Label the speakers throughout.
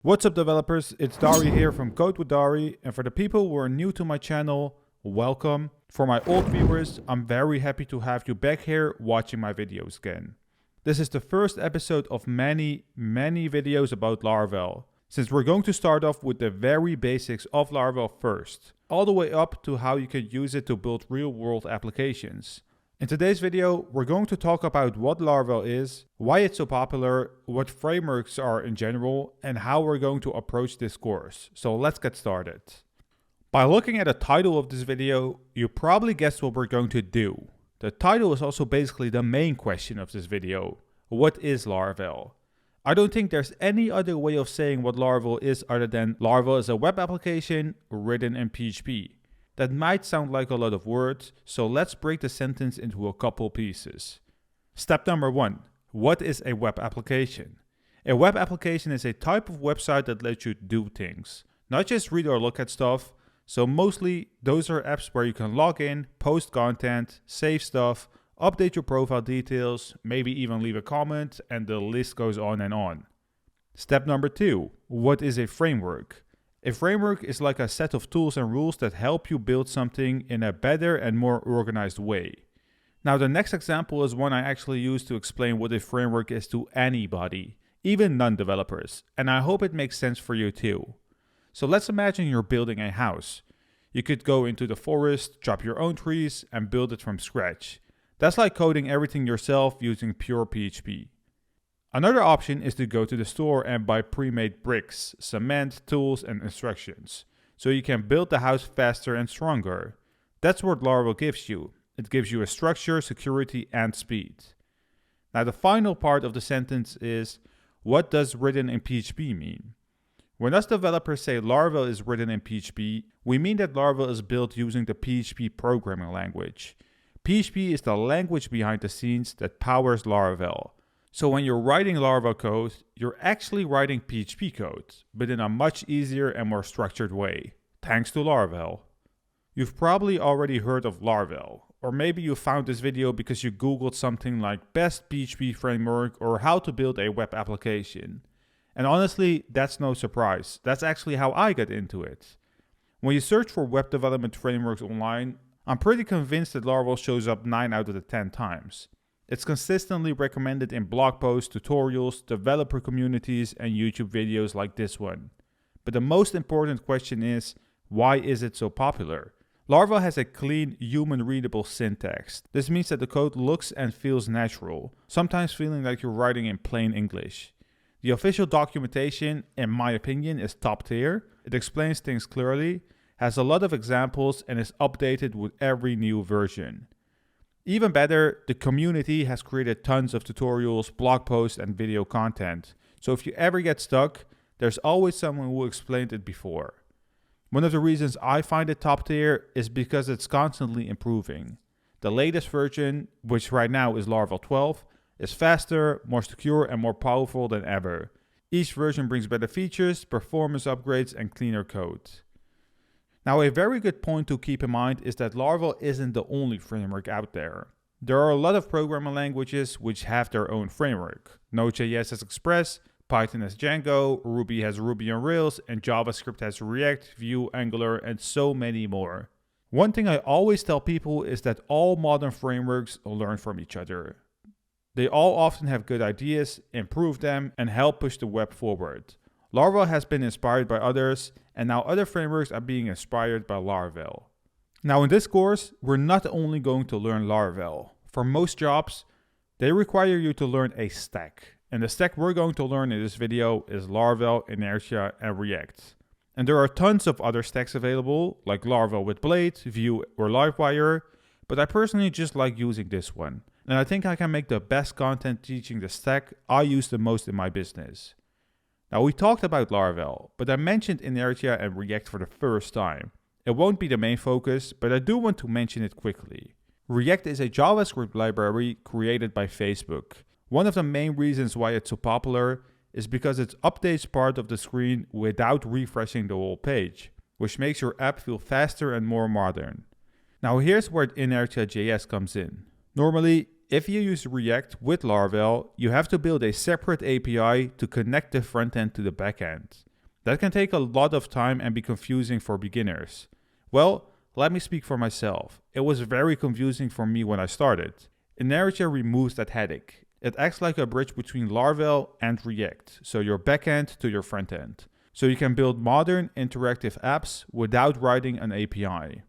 Speaker 1: What's up developers, it's Dari here from Code with Dari, and for the people who are new to my channel, welcome. For my old viewers, I'm very happy to have you back here watching my videos again. This is the first episode of many videos about Laravel, since we're going to start off with the very basics of Laravel first, all the way up to how you can use it to build real-world applications. In today's video, we're going to talk about what Laravel is, why it's so popular, what frameworks are in general, and how we're going to approach this course. So let's get started. By looking at the title of this video, you probably guessed what we're going to do. The title is also basically the main question of this video. What is Laravel? I don't think there's any other way of saying what Laravel is other than Laravel is a web application written in PHP. That might sound like a lot of words, so let's break the sentence into a couple pieces. Step number 1. What is a web application? A web application is a type of website that lets you do things, not just read or look at stuff. So mostly those are apps where you can log in, post content, save stuff, update your profile details, maybe even leave a comment, and the list goes on and on. Step number 2. What is a framework? A framework is like a set of tools and rules that help you build something in a better and more organized way. Now the next example is one I actually use to explain what a framework is to anybody, even non-developers, and I hope it makes sense for you too. So let's imagine you're building a house. You could go into the forest, chop your own trees, and build it from scratch. That's like coding everything yourself using pure PHP. Another option is to go to the store and buy pre-made bricks, cement, tools, and instructions, so you can build the house faster and stronger. That's what Laravel gives you. It gives you a structure, security, and speed. Now the final part of the sentence is, what does written in PHP mean? When us developers say Laravel is written in PHP, we mean that Laravel is built using the PHP programming language. PHP is the language behind the scenes that powers Laravel. So when you're writing Laravel code, you're actually writing PHP code, but in a much easier and more structured way, thanks to Laravel. You've probably already heard of Laravel, or maybe you found this video because you googled something like best PHP framework or how to build a web application. And honestly, that's no surprise. That's actually how I got into it. When you search for web development frameworks online, I'm pretty convinced that Laravel shows up 9 out of the 10 times. It's consistently recommended in blog posts, tutorials, developer communities, and YouTube videos like this one. But the most important question is, why is it so popular? Laravel has a clean, human-readable syntax. This means that the code looks and feels natural, sometimes feeling like you're writing in plain English. The official documentation, in my opinion, is top tier. It explains things clearly, has a lot of examples, and is updated with every new version. Even better, the community has created tons of tutorials, blog posts, and video content. So if you ever get stuck, there's always someone who explained it before. One of the reasons I find it top tier is because it's constantly improving. The latest version, which right now is Laravel 12, is faster, more secure, and more powerful than ever. Each version brings better features, performance upgrades, and cleaner code. Now a very good point to keep in mind is that Laravel isn't the only framework out there. There are a lot of programming languages which have their own framework. Node.js has Express, Python has Django, Ruby has Ruby on Rails, and JavaScript has React, Vue, Angular, and so many more. One thing I always tell people is that all modern frameworks learn from each other. They all often have good ideas, improve them, and help push the web forward. Laravel has been inspired by others, and now other frameworks are being inspired by Laravel. Now in this course, we're not only going to learn Laravel. For most jobs, they require you to learn a stack. And the stack we're going to learn in this video is Laravel, Inertia, and React. And there are tons of other stacks available, like Laravel with Blade, Vue, or Livewire, but I personally just like using this one. And I think I can make the best content teaching the stack I use the most in my business. Now we talked about Laravel, but I mentioned Inertia and React for the first time. It won't be the main focus, but I do want to mention it quickly. React is a JavaScript library created by Facebook. One of the main reasons why it's so popular is because it updates part of the screen without refreshing the whole page, which makes your app feel faster and more modern. Now here's where Inertia.js comes in. Normally, if you use React with Laravel, you have to build a separate API to connect the front end to the back end. That can take a lot of time and be confusing for beginners. Well, let me speak for myself. It was very confusing for me when I started. Inertia removes that headache. It acts like a bridge between Laravel and React, so your backend to your frontend. So you can build modern interactive apps without writing an API.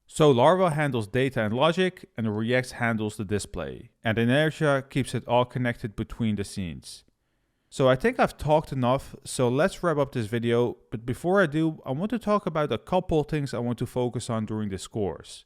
Speaker 1: So Laravel handles data and logic, and React handles the display. And Inertia keeps it all connected between the scenes. So I think I've talked enough, so let's wrap up this video. But before I do, I want to talk about a couple things I want to focus on during this course.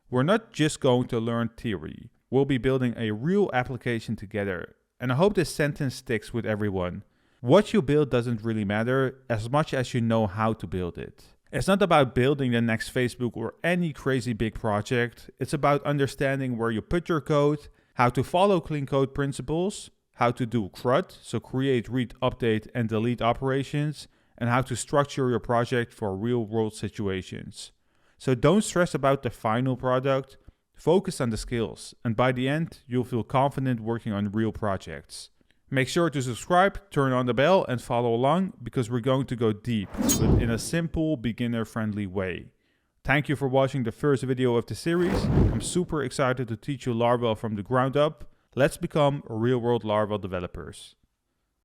Speaker 1: We're not just going to learn theory. We'll be building a real application together. And I hope this sentence sticks with everyone. What you build doesn't really matter as much as you know how to build it. It's not about building the next Facebook or any crazy big project. It's about understanding where you put your code, how to follow clean code principles, how to do CRUD, so create, read, update, and delete operations, and how to structure your project for real-world situations. So don't stress about the final product, focus on the skills, and by the end, you'll feel confident working on real projects. Make sure to subscribe, turn on the bell, and follow along, because we're going to go deep, but in a simple, beginner-friendly way. Thank you for watching the first video of the series. I'm super excited to teach you Laravel from the ground up. Let's become real-world Laravel developers.